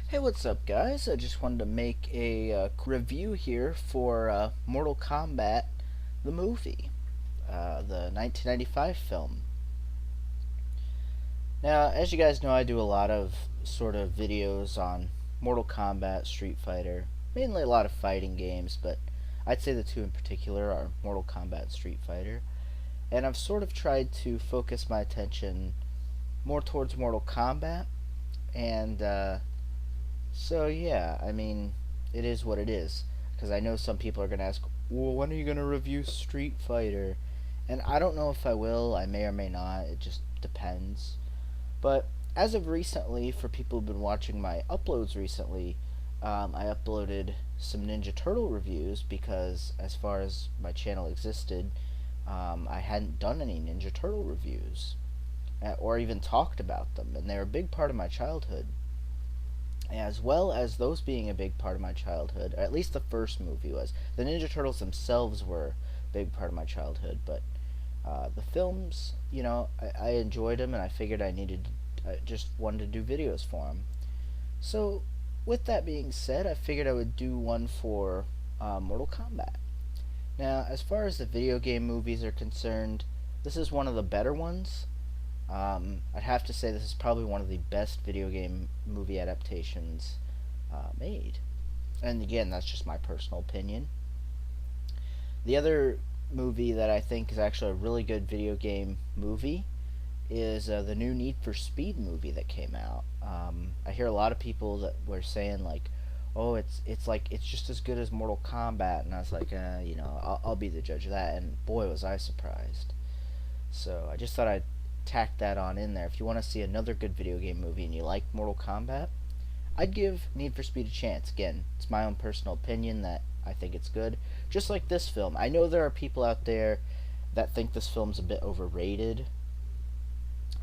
Hey, what's up, guys? I just wanted to make a review here for Mortal Kombat, the movie, the 1995 film. Now, as you guys know, I do a lot of sort of videos on Mortal Kombat, Street Fighter, mainly a lot of fighting games, but I'd say the two in particular are Mortal Kombat and Street Fighter. And I've sort of tried to focus my attention more towards Mortal Kombat, and so yeah, I mean, it is what it is. Because I know some people are gonna ask, "Well, when are you gonna review Street Fighter?" And I don't know if I will. I may or may not. It just depends. But as of recently, for people who've been watching my uploads recently, I uploaded some Ninja Turtle reviews because, as far as my channel existed, I hadn't done any Ninja Turtle reviews or even talked about them, and they're a big part of my childhood. As well as those being a big part of my childhood, or at least the first movie was. The Ninja Turtles themselves were a big part of my childhood, but the films, I enjoyed them, and I figured I just wanted to do videos for them. So, with that being said, I figured I would do one for Mortal Kombat. Now, as far as the video game movies are concerned, this is one of the better ones. I'd have to say this is probably one of the best video game movie adaptations made. And again, that's just my personal opinion. The other movie that I think is actually a really good video game movie is the new Need for Speed movie that came out. I hear a lot of people that were saying like, "Oh, it's just as good as Mortal Kombat," and I was like, I'll be the judge of that. And boy, was I surprised. So I just thought I'd tack that on in there. If you want to see another good video game movie and you like Mortal Kombat, I'd give Need for Speed a chance. Again, it's my own personal opinion that I think it's good. Just like this film. I know there are people out there that think this film's a bit overrated.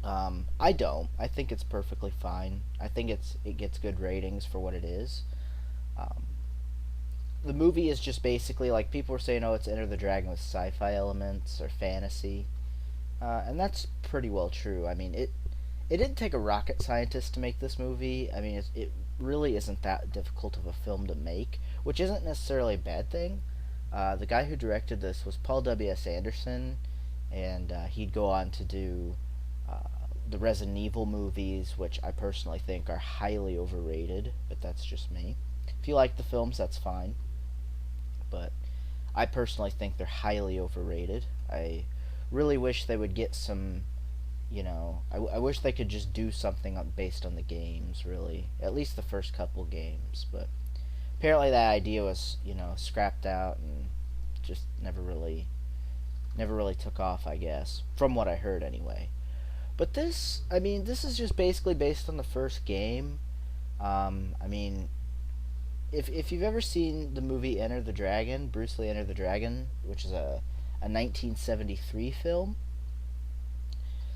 I don't. I think it's perfectly fine. I think it gets good ratings for what it is. Um, the movie is just basically like people were saying, oh, it's Enter the Dragon with sci-fi elements or fantasy. And that's pretty well true. I mean, it didn't take a rocket scientist to make this movie. I mean, it really isn't that difficult of a film to make, which isn't necessarily a bad thing. The guy who directed this was Paul W.S. Anderson, and he'd go on to do the Resident Evil movies, which I personally think are highly overrated, but that's just me. If you like the films, that's fine. But I personally think they're highly overrated. I really wish they would get some, I wish they could just do something based on the games, really. At least the first couple games. But apparently that idea was, scrapped out and just never really took off, I guess. From what I heard, anyway. But this is just basically based on the first game. I mean, if you've ever seen the movie Enter the Dragon, Bruce Lee Enter the Dragon, which is a 1973 film,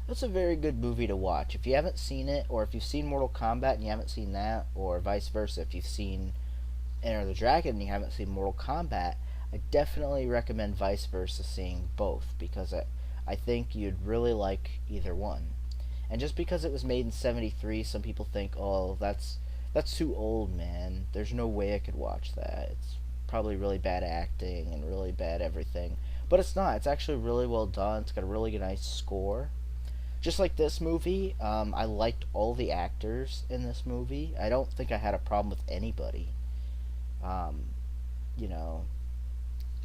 that's a very good movie to watch. If you haven't seen it, or if you've seen Mortal Kombat and you haven't seen that, or vice versa, if you've seen Enter the Dragon and you haven't seen Mortal Kombat, I definitely recommend vice versa seeing both, because I think you'd really like either one. And just because it was made in 73, some people think, oh, that's too old, man. There's no way I could watch that. It's probably really bad acting and really bad everything. But it's not. It's actually really well done. It's got a really nice score. Just like this movie, I liked all the actors in this movie. I don't think I had a problem with anybody. Um, you know,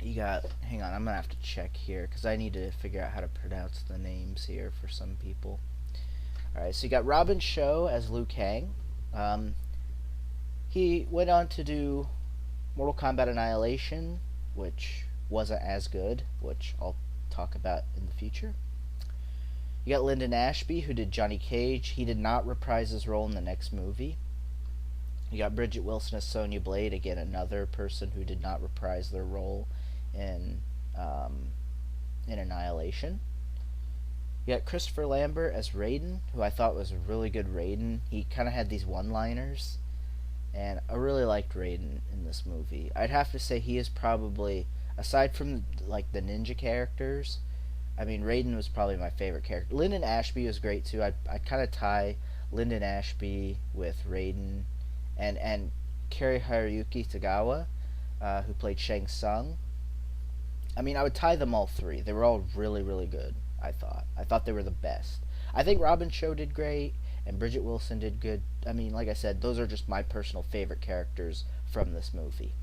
you got... Hang on, I'm going to have to check here, because I need to figure out how to pronounce the names here for some people. Alright, so you got Robin Shou as Liu Kang. He went on to do Mortal Kombat Annihilation, which wasn't as good, which I'll talk about in the future. You got Lyndon Ashby, who did Johnny Cage. He did not reprise his role in the next movie. You got Bridget Wilson as Sonya Blade, again another person who did not reprise their role in Annihilation. You got Christopher Lambert as Raiden, who I thought was a really good Raiden. He kind of had these one-liners, and I really liked Raiden in this movie. I'd have to say he is probably, aside from like the ninja characters, I mean, Raiden was probably my favorite character. Lyndon Ashby was great too. I kind of tie Lyndon Ashby with Raiden, and Kari Haruyuki Tagawa, who played Shang Tsung. I mean, I would tie them all three. They were all really, really good. I thought they were the best. I think Robin Cho did great, and Bridget Wilson did good. I mean, like I said, those are just my personal favorite characters from this movie.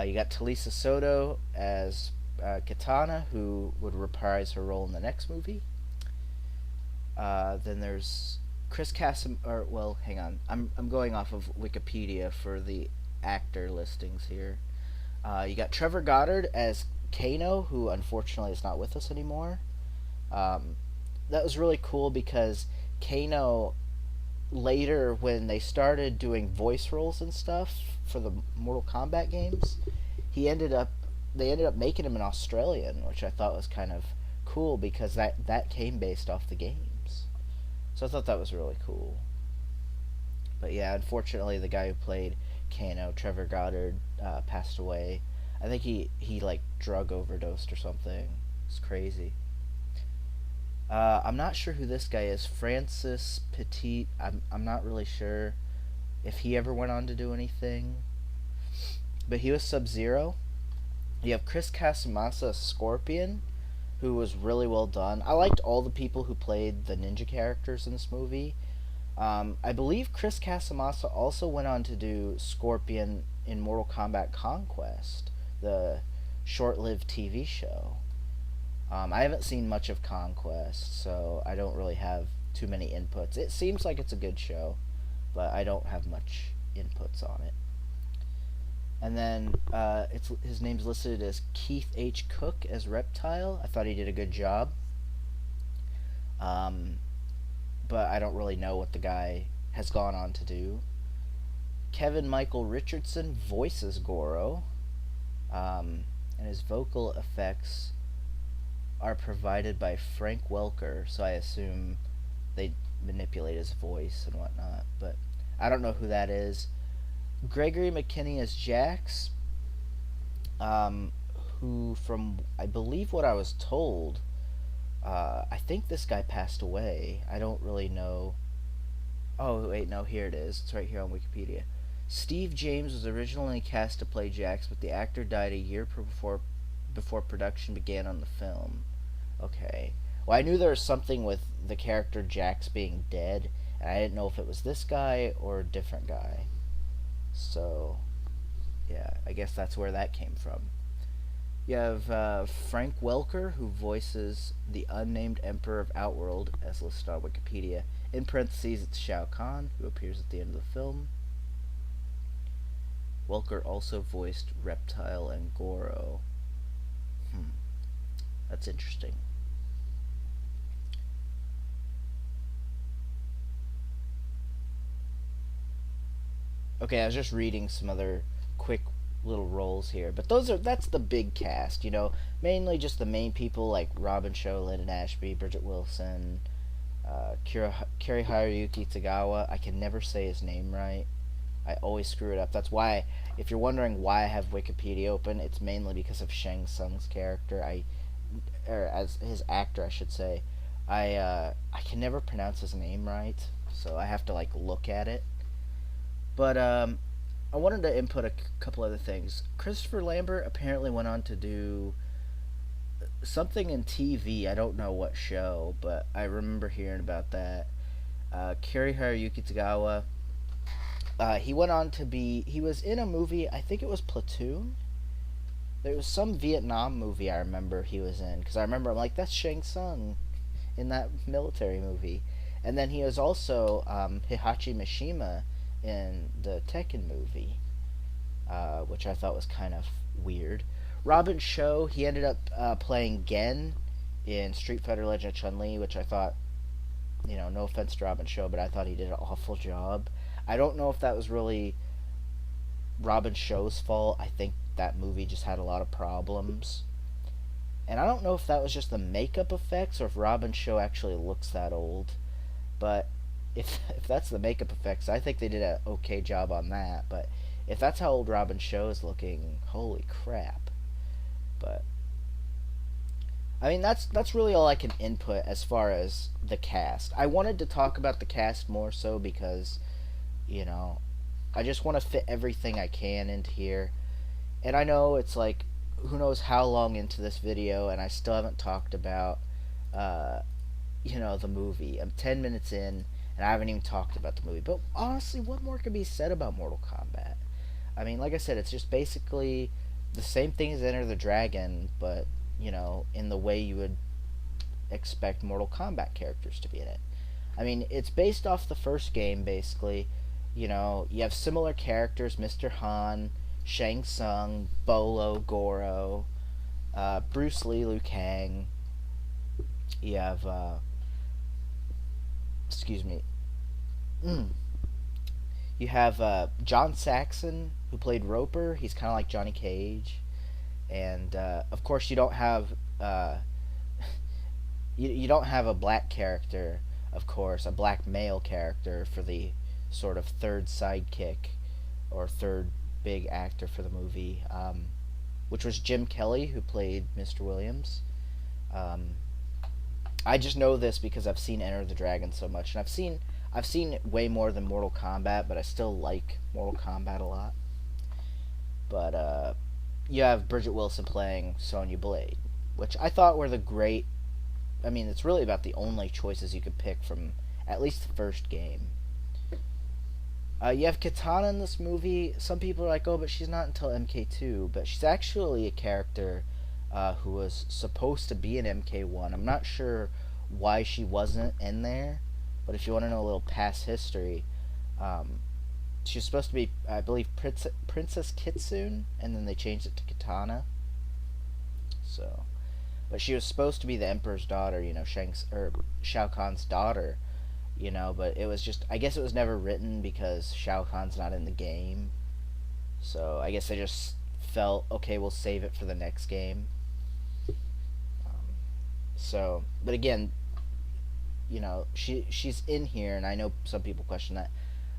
You got Talisa Soto as Katana, who would reprise her role in the next movie. Then there's Chris Casim. Or well, hang on. I'm going off of Wikipedia for the actor listings here. You got Trevor Goddard as Kano, who unfortunately is not with us anymore. Um, that was really cool because Kano later, when they started doing voice roles and stuff for the Mortal Kombat games, he ended up they ended up making him an Australian, which I thought was kind of cool because that came based off the games. So I thought that was really cool. But yeah, unfortunately, the guy who played Kano, Trevor Goddard, passed away. I think he like drug overdosed or something. It's crazy. I'm not sure who this guy is. Francis Petit. I'm not really sure if he ever went on to do anything. But he was Sub Zero. You have Chris Casamassa as Scorpion, who was really well done. I liked all the people who played the ninja characters in this movie. I believe Chris Casamassa also went on to do Scorpion in Mortal Kombat Conquest, the short-lived TV show. I haven't seen much of Conquest, so I don't really have too many inputs. It seems like it's a good show, but I don't have much inputs on it. And then his name's listed as Keith H. Cook as Reptile. I thought he did a good job. But I don't really know what the guy has gone on to do. Kevin Michael Richardson voices Goro. And his vocal effects are provided by Frank Welker, so I assume they manipulate his voice and whatnot. But I don't know who that is. Gregory McKinney as Jax, who, from I believe what I was told, I think this guy passed away. I don't really know. Oh wait, no, here it is. It's right here on Wikipedia. Steve James was originally cast to play Jax, but the actor died a year before production began on the film. Okay. Well, I knew there was something with the character Jax being dead, and I didn't know if it was this guy or a different guy. So, yeah, I guess that's where that came from. You have Frank Welker, who voices the unnamed Emperor of Outworld, as listed on Wikipedia. In parentheses, it's Shao Kahn, who appears at the end of the film. Welker also voiced Reptile and Goro. That's interesting. Okay, I was just reading some other quick little roles here, but that's the big cast, mainly just the main people like Robin Cho, Lyndon Ashby, Bridget Wilson, Kari Haruyuki Tagawa. I can never say his name right. I always screw it up. That's why, if you're wondering why I have Wikipedia open, it's mainly because of Shang Tsung's character. Or as his actor, I should say. I can never pronounce his name right, so I have to like look at it. But I wanted to input a couple other things. Christopher Lambert apparently went on to do something in TV. I don't know what show, but I remember hearing about that. Kari Haruyuki Tagawa. He went on to be. He was in a movie. I think it was Platoon. There was some Vietnam movie I remember he was in, because I remember I'm like, that's Shang Tsung in that military movie. And then he was also Hihachi Mishima in the Tekken movie, which I thought was kind of weird. Robin Cho, he ended up playing Gen in Street Fighter Legend of Chun-Li, which I thought, no offense to Robin Cho, but I thought he did an awful job. I don't know if that was really Robin Cho's fault. I think that movie just had a lot of problems. And I don't know if that was just the makeup effects or if Robin Cho actually looks that old. But if that's the makeup effects, I think they did an okay job on that. But if that's how old Robin Cho is looking, holy crap. But I mean, that's really all I can input as far as the cast. I wanted to talk about the cast more so because, I just want to fit everything I can into here. And I know it's like, who knows how long into this video, and I still haven't talked about, uh, the movie. I'm 10 minutes in, and I haven't even talked about the movie. But honestly, what more can be said about Mortal Kombat? I mean, like I said, it's just basically the same thing as Enter the Dragon, but, in the way you would expect Mortal Kombat characters to be in it. I mean, it's based off the first game, basically. You have similar characters: Mr. Han, Shang Tsung, Bolo, Goro, Bruce Lee, Liu Kang. You have, excuse me. You have John Saxon, who played Roper. He's kind of like Johnny Cage. And, of course, you don't have, you don't have a black character, of course, a black male character for the sort of third sidekick or third big actor for the movie, which was Jim Kelly, who played Mr. Williams. I just know this because I've seen Enter the Dragon so much, and I've seen way more than Mortal Kombat, but I still like Mortal Kombat a lot. But you have Bridget Wilson playing Sonya Blade, which I thought were the great. I mean, it's really about the only choices you could pick from at least the first game. You have Katana in this movie. Some people are like, oh, but she's not until MK2. But she's actually a character who was supposed to be in MK1. I'm not sure why she wasn't in there. But if you want to know a little past history, she was supposed to be, I believe, Princess Kitsune. And then they changed it to Katana. So, but she was supposed to be the Emperor's daughter, Shao Kahn's daughter. But it was just, I guess it was never written because Shao Kahn's not in the game. So I guess they just felt, okay, we'll save it for the next game. But again, she's in here, and I know some people question that.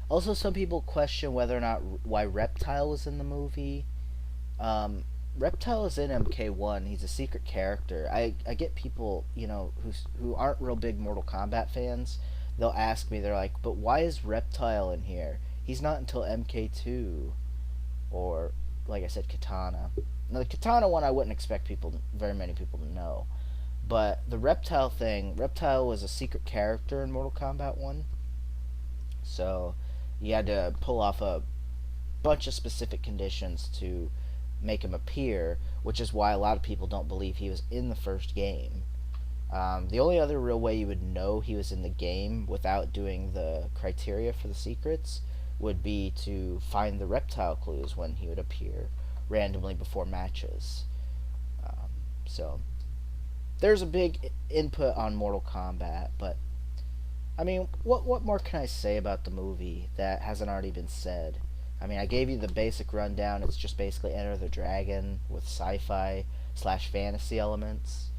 Also, some people question whether or not why Reptile was in the movie. Reptile is in MK1. He's a secret character. I get people, who aren't real big Mortal Kombat fans. They'll ask me, they're like, but why is Reptile in here? He's not until MK2. Or, like I said, Katana. Now, the Katana one I wouldn't expect very many people to know. But the Reptile thing, Reptile was a secret character in Mortal Kombat 1. So, you had to pull off a bunch of specific conditions to make him appear, which is why a lot of people don't believe he was in the first game. The only other real way you would know he was in the game without doing the criteria for the secrets would be to find the Reptile clues when he would appear randomly before matches. So there's a big input on Mortal Kombat, but I mean, what more can I say about the movie that hasn't already been said? I mean, I gave you the basic rundown. It's just basically Enter the Dragon with sci-fi / fantasy elements.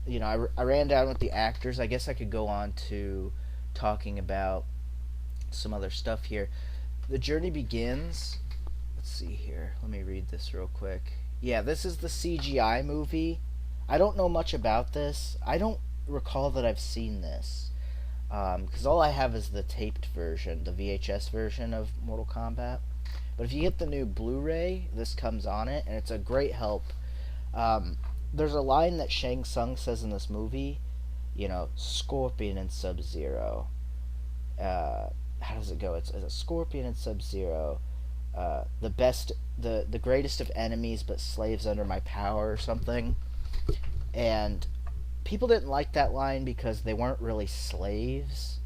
I ran down with the actors. I guess I could go on to talking about some other stuff here. The journey begins. Let's see here. Let me read this real quick. Yeah, this is the CGI movie. I don't know much about this. I don't recall that I've seen this. Because all I have is the taped version, the VHS version of Mortal Kombat. But if you get the new Blu-ray, this comes on it, and it's a great help. There's a line that Shang Tsung says in this movie, Scorpion and Sub-Zero. How does it go? It's a Scorpion and Sub-Zero. The greatest of enemies, but slaves under my power, or something. And people didn't like that line because they weren't really slaves.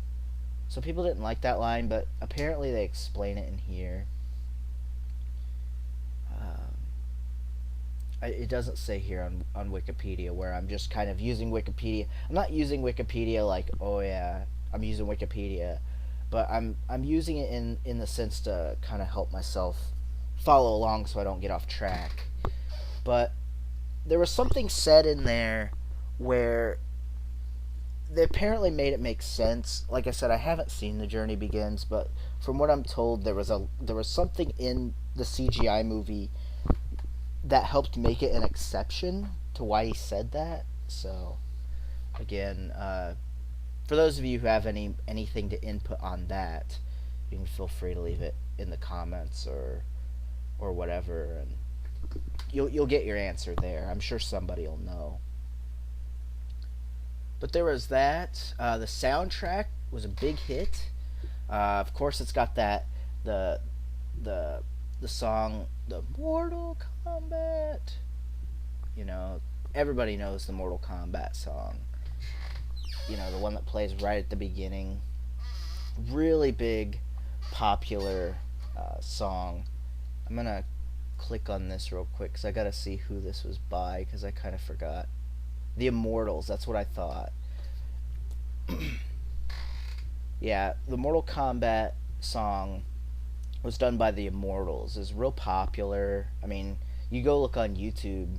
So people didn't like that line, but apparently they explain it in here. It doesn't say here on Wikipedia, where I'm just kind of using Wikipedia. I'm not using Wikipedia like, oh yeah, I'm using Wikipedia, but I'm using it in the sense to kind of help myself follow along so I don't get off track. But there was something said in there where they apparently made it make sense. Like I said, I haven't seen The Journey Begins, but from what I'm told, there was something in the CGI movie that helped make it an exception to why he said that. So, again, For those of you who have anything to input on that, you can feel free to leave it in the comments or whatever, and you'll get your answer there. I'm sure somebody will know. But there was that. The soundtrack was a big hit. Of course, it's got that the song, the Mortal Kombat. You know, everybody knows the Mortal Kombat song. You know, the one that plays right at the beginning. Really big, popular song. I'm gonna click on this real quick because I gotta see who this was by because I kind of forgot. The Immortals, that's what I thought. Yeah, the Mortal Kombat song was done by the Immortals. It's real popular. I mean, you go look on YouTube,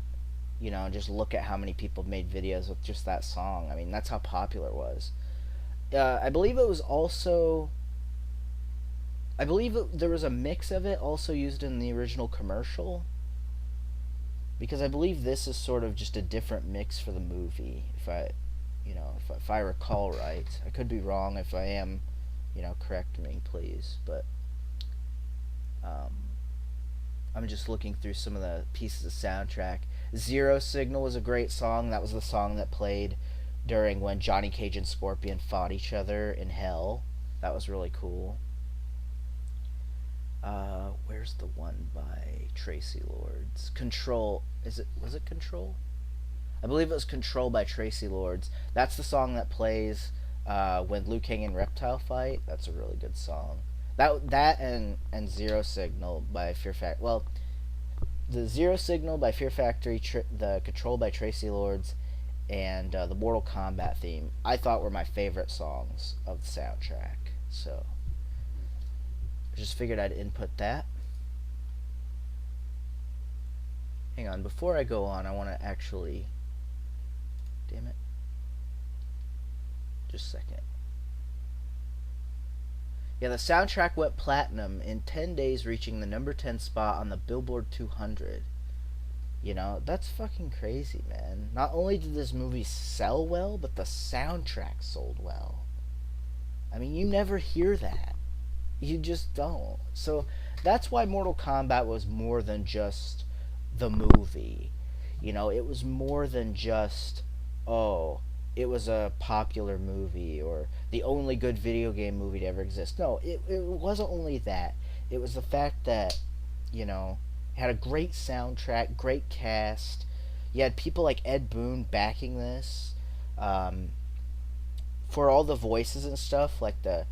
you know, and just look at how many people made videos with just that song. I mean, that's how popular it was. I believe it was also... there was a mix of it also used in the original commercial. Because I believe this is sort of just a different mix for the movie, if I recall right. I could be wrong. If I am, correct me, please. But I'm just looking through some of the pieces of soundtrack. Zero Signal was a great song. That was the song that played during when Johnny Cage and Scorpion fought each other in Hell. That was really cool. Where's the one by Tracy Lords? Control. Was it Control? I believe it was Control by Tracy Lords. That's the song that plays when Liu Kang and Reptile fight. That's a really good song. That and Zero Signal by Fear Factory. Well, the Zero Signal by Fear Factory, the Control by Tracy Lords, and the Mortal Kombat theme, I thought were my favorite songs of the soundtrack. So I just figured I'd input that. Hang on, before I go on, I want to actually... Damn it. Just a second. Yeah, the soundtrack went platinum in 10 days, reaching the number 10 spot on the Billboard 200. That's fucking crazy, man. Not only did this movie sell well, but the soundtrack sold well. I mean, you never hear that. You just don't. So that's why Mortal Kombat was more than just the movie. It was more than just, it was a popular movie or the only good video game movie to ever exist. No, it wasn't only that. It was the fact that, it had a great soundtrack, great cast. You had people like Ed Boon backing this. For all the voices and stuff, like the,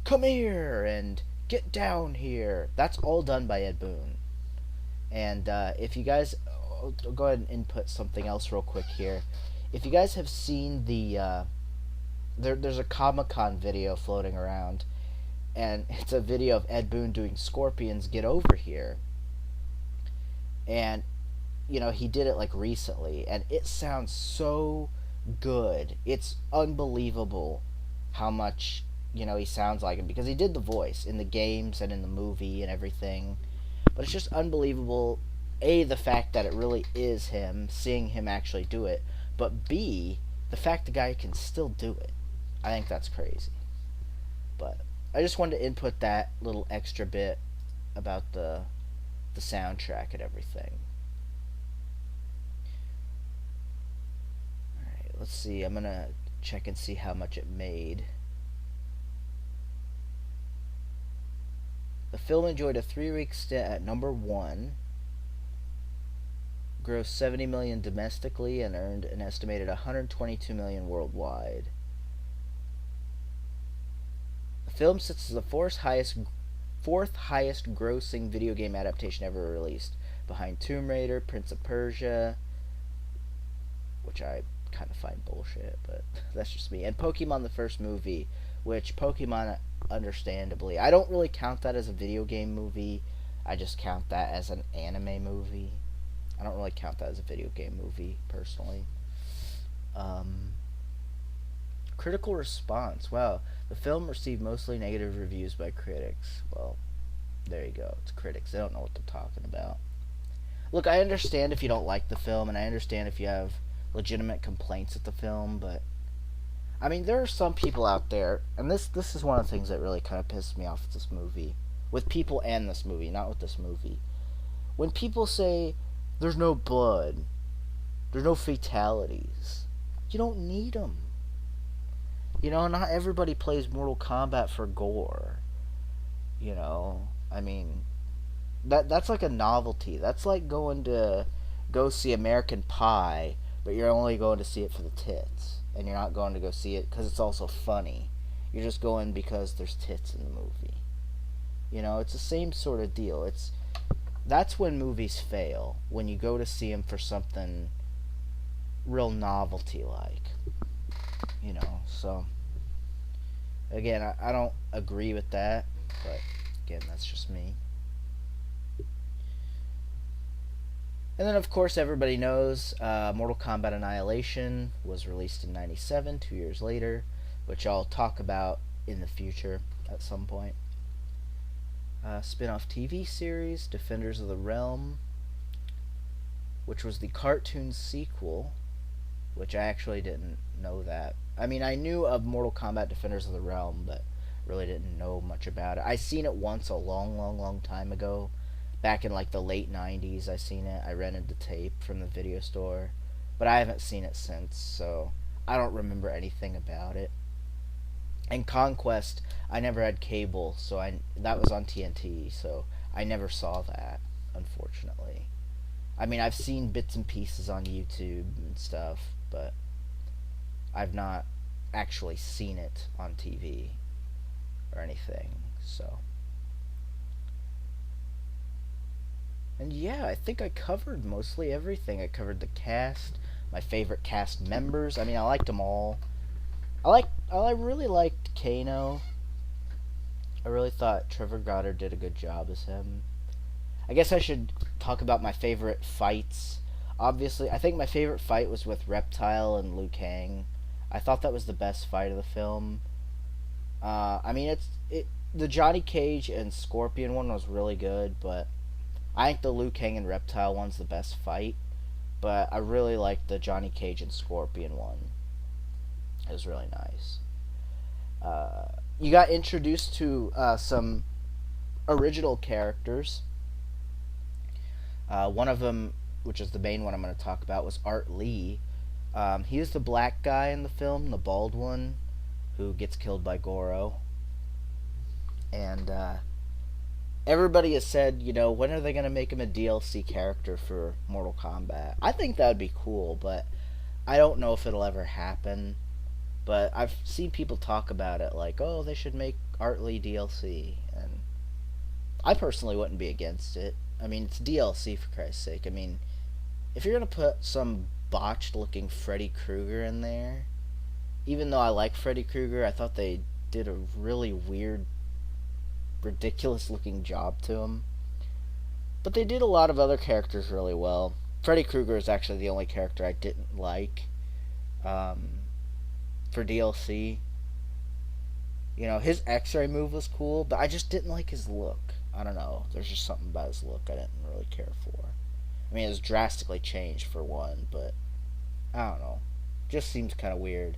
come here and get down here. That's all done by Ed Boon. And if you guys, I'll go ahead and input something else real quick here. If you guys have seen the, there's a Comic-Con video floating around, and it's a video of Ed Boon doing Scorpion's Get Over Here. And, he did it like recently, and it sounds so good. It's unbelievable how much, he sounds like him, because he did the voice in the games and in the movie and everything. But it's just unbelievable, A, the fact that it really is him, seeing him actually do it, but B, the fact the guy can still do it. I think that's crazy. But I just wanted to input that little extra bit about the soundtrack and everything. Alright, let's see. I'm going to check and see how much it made. The film enjoyed a 3-week stint at number 1, grossed $70 million domestically, and earned an estimated $122 million worldwide. The film sits as the fourth highest grossing video game adaptation ever released, behind Tomb Raider, Prince of Persia, which I kind of find bullshit, but that's just me, and Pokemon the first movie, which Pokemon, understandably, I don't really count that as a video game movie. I just count that as an anime movie. I don't really count that as a video game movie, personally. Critical response. Wow, the film received mostly negative reviews by critics. Well, there you go. It's critics. They don't know what they're talking about. Look, I understand if you don't like the film, and I understand if you have legitimate complaints with the film, but I mean, there are some people out there, and this is one of the things that really kind of pissed me off with this movie, with people and this movie, not with this movie. When people say there's no blood, there's no fatalities, you don't need them. You know, not everybody plays Mortal Kombat for gore. You know, I mean, that's like a novelty. That's like going to go see American Pie, but you're only going to see it for the tits, and you're not going to go see it because it's also funny. You're just going because there's tits in the movie. You know, it's the same sort of deal. That's when movies fail, when you go to see them for something real novelty like. You know, so again, I don't agree with that, but again, that's just me. And then, of course, everybody knows Mortal Kombat Annihilation was released in '97, 2 years later, which I'll talk about in the future at some point. Spin-off TV series, Defenders of the Realm, which was the cartoon sequel, which I actually didn't know that. I mean, I knew of Mortal Kombat Defenders of the Realm, but really didn't know much about it. I seen it once a long, long, long time ago. Back in like the late 90s, I seen it. I rented the tape from the video store, but I haven't seen it since, so I don't remember anything about it. And Conquest, I never had cable, so that was on TNT, so I never saw that, unfortunately. I mean, I've seen bits and pieces on YouTube and stuff, but I've not actually seen it on TV or anything, so. And yeah, I think I covered mostly everything. I covered the cast, my favorite cast members. I mean, I liked them all. I really liked Kano. I really thought Trevor Goddard did a good job as him. I guess I should talk about my favorite fights. Obviously, I think my favorite fight was with Reptile and Liu Kang. I thought that was the best fight of the film. I mean, the Johnny Cage and Scorpion one was really good, but I think the Liu Kang and Reptile one's the best fight. But I really liked the Johnny Cage and Scorpion one. It was really nice. You got introduced to some original characters. One of them, which is the main one I'm going to talk about, was Art Lee. He was the black guy in the film, the bald one, who gets killed by Goro. And everybody has said, you know, when are they going to make him a DLC character for Mortal Kombat? I think that would be cool, but I don't know if it'll ever happen. But I've seen people talk about it like, oh, they should make Art Lee DLC. And I personally wouldn't be against it. I mean, it's DLC for Christ's sake. I mean, if you're going to put some botched looking Freddy Krueger in there, even though I like Freddy Krueger, I thought they did a really weird, ridiculous looking job to him. But they did a lot of other characters really well. Freddy Krueger is actually the only character I didn't like. For DLC. You know, his X-ray move was cool, but I just didn't like his look. I don't know. There's just something about his look I didn't really care for. I mean, it was drastically changed for one, but I don't know. Just seems kind of weird.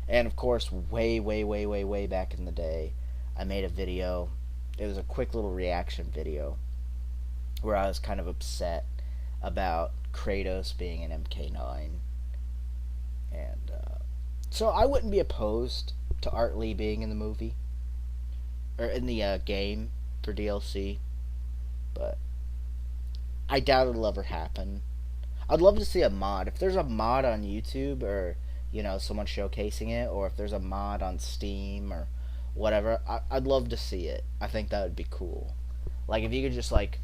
And of course, way back in the day, I made a video. It was a quick little reaction video where I was kind of upset about Kratos being an MK9. And so I wouldn't be opposed to Art Lee being in the movie or in the game for DLC, but I doubt it'll ever happen. I'd love to see a mod. If there's a mod on YouTube, or you know, someone showcasing it, or if there's a mod on Steam or whatever, I'd love to see it. I think that would be cool. Like if you could just like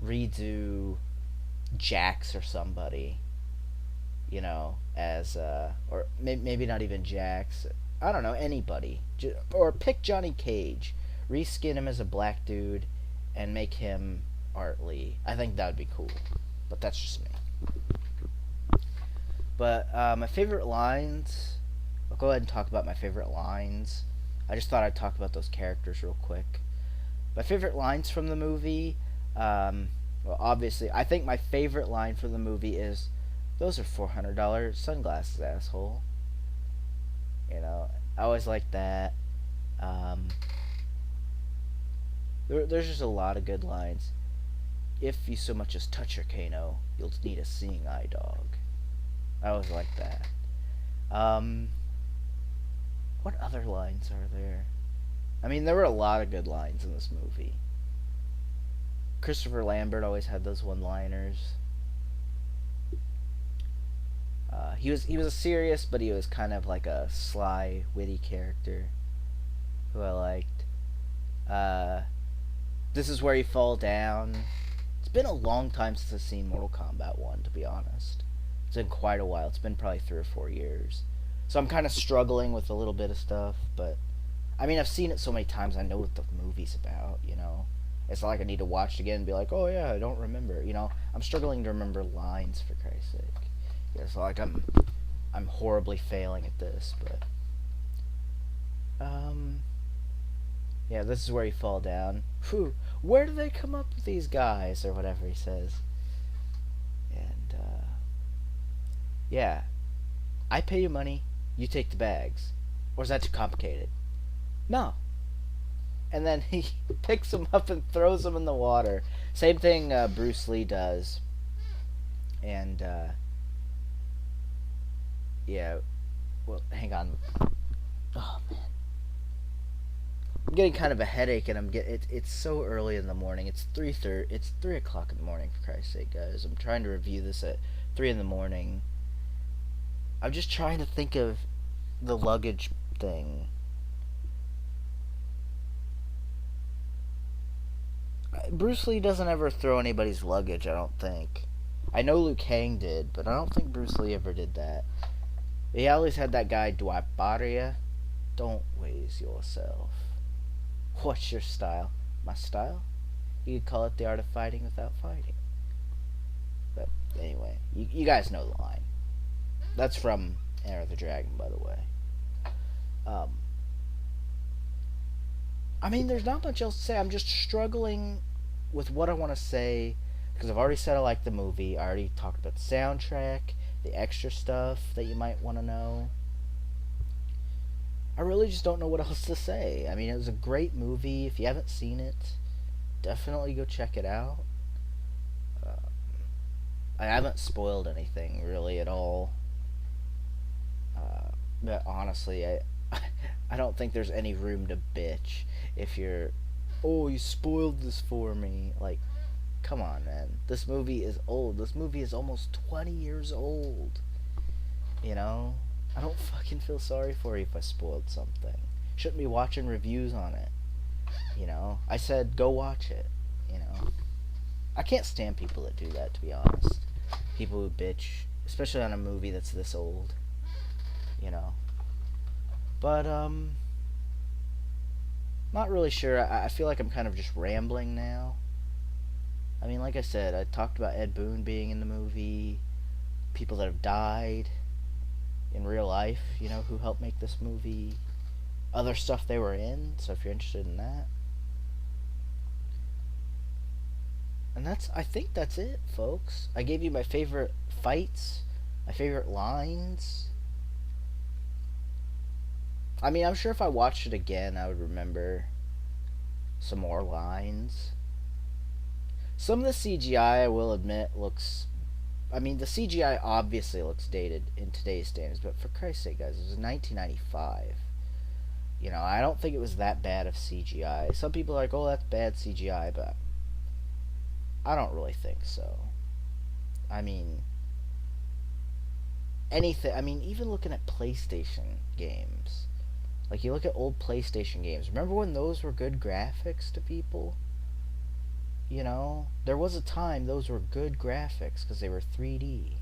redo Jax or somebody, you know, as or maybe not even Jax. I don't know, anybody. Or pick Johnny Cage, reskin him as a black dude, and make him Art Lee. I think that would be cool. But that's just me. But my favorite lines, I'll go ahead and talk about my favorite lines. I just thought I'd talk about those characters real quick. My favorite lines from the movie, well, obviously, I think my favorite line from the movie is, "Those are $400 sunglasses, asshole." You know, I always like that. Um, there's just a lot of good lines. If you so much as touch your Kano, you'll need a seeing eye dog. I always like that. Um, what other lines are there? I mean, there were a lot of good lines in this movie. Christopher Lambert always had those one-liners. He was a serious, but he was kind of like a sly, witty character who I liked. Uh, this is where you fall down. It's been a long time since I've seen Mortal Kombat 1, to be honest. It's been quite a while. It's been probably 3 or 4 years. So I'm kind of struggling with a little bit of stuff, but I mean, I've seen it so many times, I know what the movie's about, you know? It's not like I need to watch it again and be like, oh yeah, I don't remember, you know? I'm struggling to remember lines, for Christ's sake. Yeah, it's like I'm horribly failing at this, but yeah, this is where you fall down. Whew, where do they come up with these guys, or whatever he says. And yeah, I pay you money, you take the bags. Or is that too complicated? No. And then he picks them up and throws them in the water. Same thing Bruce Lee does. And yeah, well, hang on. Oh man, I'm getting kind of a headache, and it's so early in the morning. It's 3:30. It's 3 o'clock in the morning, for Christ's sake, guys. I'm trying to review this at 3 in the morning. I'm just trying to think of the luggage thing. Bruce Lee doesn't ever throw anybody's luggage, I don't think. I know Liu Kang did, but I don't think Bruce Lee ever did that. He always had that guy, do I bother ya? Don't waste yourself. What's your style? My style? You could call it the art of fighting without fighting. But anyway, you guys know the line. That's from Enter the Dragon, by the way. I mean, there's not much else to say. I'm just struggling with what I want to say, because I've already said I like the movie. I already talked about the soundtrack, the extra stuff that you might want to know. I really just don't know what else to say. I mean, it was a great movie. If you haven't seen it, definitely go check it out. I haven't spoiled anything really at all. But honestly, I don't think there's any room to bitch if you're, oh, you spoiled this for me. Like, come on, man. This movie is old. This movie is almost 20 years old. You know? I don't fucking feel sorry for you if I spoiled something. Shouldn't be watching reviews on it. You know? I said, go watch it. You know? I can't stand people that do that, to be honest. People who bitch, especially on a movie that's this old. You know? But, not really sure. I feel like I'm kind of just rambling now. I mean, like I said, I talked about Ed Boon being in the movie, people that have died in real life, you know, who helped make this movie, other stuff they were in, so if you're interested in that. And I think that's it, folks. I gave you my favorite fights, my favorite lines. I mean, I'm sure if I watched it again, I would remember some more lines. Some of the CGI, I will admit, looks... I mean, the CGI obviously looks dated in today's standards, but for Christ's sake, guys, it was 1995. You know, I don't think it was that bad of CGI. Some people are like, oh, that's bad CGI, but I don't really think so. I mean, anything... I mean, even looking at PlayStation games... Like, you look at old PlayStation games. Remember when those were good graphics to people? You know? There was a time those were good graphics because they were 3D.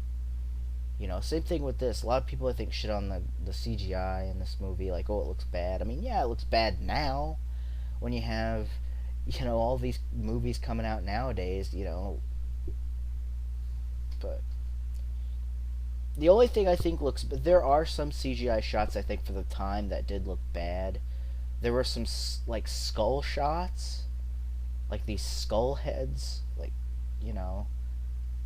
You know, same thing with this. A lot of people, I think, shit on the CGI in this movie. Like, oh, it looks bad. I mean, yeah, it looks bad now. When you have, you know, all these movies coming out nowadays, you know. But... the only thing I think looks... but there are some CGI shots, I think, for the time that did look bad. There were some, like, skull shots. Like, these skull heads. Like, you know.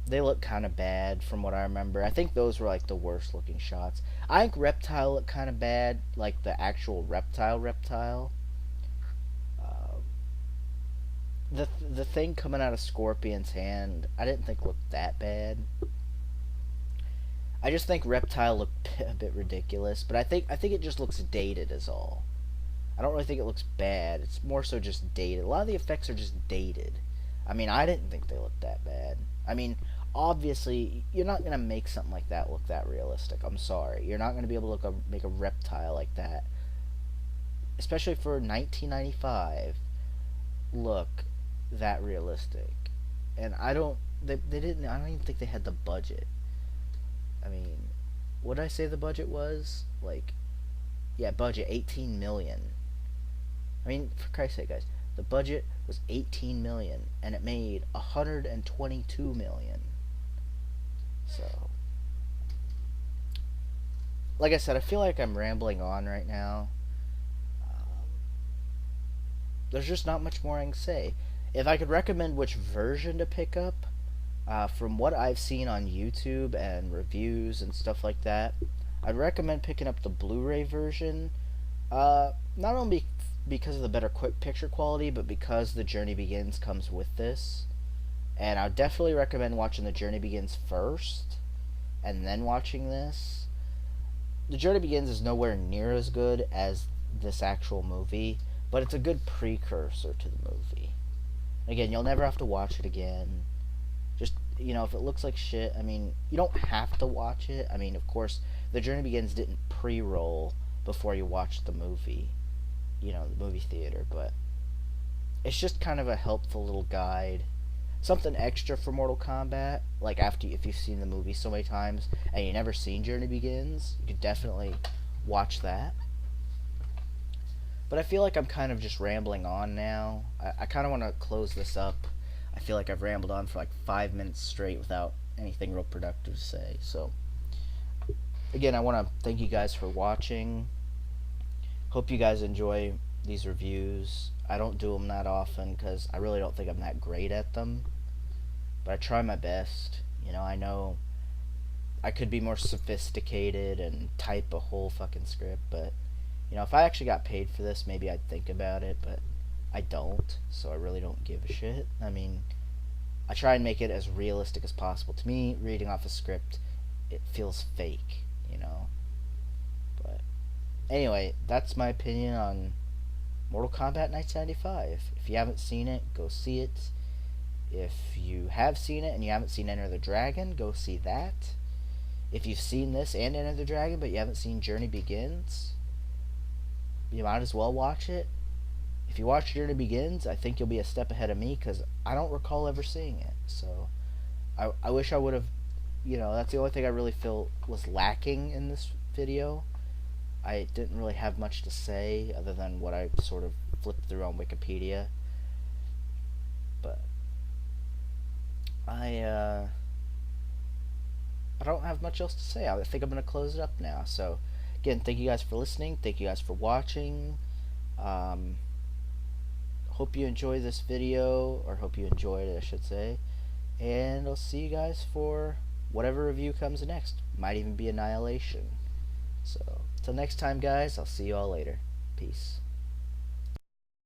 They look kind of bad from what I remember. I think those were like the worst looking shots. I think Reptile looked kind of bad, like the actual reptile. Uh, the thing coming out of Scorpion's hand, I didn't think looked that bad. I just think Reptile looked a bit ridiculous, but I think it just looks dated is all. I don't really think it looks bad. It's more so just dated. A lot of the effects are just dated. I mean, I didn't think they looked that bad. I mean, obviously, you're not gonna make something like that look that realistic. I'm sorry, you're not gonna be able to make a reptile like that, especially for 1995. Look that realistic, and I don't. They didn't. I don't even think they had the budget. I mean, what did I say the budget was? Like, yeah, budget 18 million. I mean, for Christ's sake, guys, the budget was 18 million and it made 122 million. So, like I said, I feel like I'm rambling on right now. Um, there's just not much more I can say. If I could recommend which version to pick up, from what I've seen on YouTube and reviews and stuff like that, I'd recommend picking up the Blu-ray version. Not only because of the better quick picture quality, but because The Journey Begins comes with this. And I'd definitely recommend watching The Journey Begins first, and then watching this. The Journey Begins is nowhere near as good as this actual movie, but it's a good precursor to the movie. Again, you'll never have to watch it again. Just, if it looks like shit, I mean, you don't have to watch it. I mean, of course, The Journey Begins didn't pre-roll before you watched the movie, the movie theater, but it's just kind of a helpful little guide. Something extra for Mortal Kombat, like if you've seen the movie so many times and you never seen Journey Begins, you could definitely watch that. But I feel like I'm kind of just rambling on now. I kind of want to close this up. I feel like I've rambled on for like 5 minutes straight without anything real productive to say. So, again, I want to thank you guys for watching. Hope you guys enjoy these reviews. I don't do them that often because I really don't think I'm that great at them. But I try my best. I know I could be more sophisticated and type a whole fucking script, but if I actually got paid for this, maybe I'd think about it, but I don't, so I really don't give a shit. I mean, I try and make it as realistic as possible. To me, reading off a script, it feels fake, But anyway, that's my opinion on Mortal Kombat 1995. If you haven't seen it, go see it. If you have seen it and you haven't seen Enter the Dragon, go see that. If you've seen this and Enter the Dragon, but you haven't seen Journey Begins, you might as well watch it. If you watch Journey Begins, I think you'll be a step ahead of me because I don't recall ever seeing it. So I wish I would have, that's the only thing I really feel was lacking in this video. I didn't really have much to say other than what I sort of flipped through on Wikipedia. But I don't have much else to say. I think I'm going to close it up now. So, again, thank you guys for listening. Thank you guys for watching. Hope you enjoy this video, or hope you enjoyed it, I should say. And I'll see you guys for whatever review comes next. Might even be Annihilation. So, till next time, guys, I'll see you all later. Peace.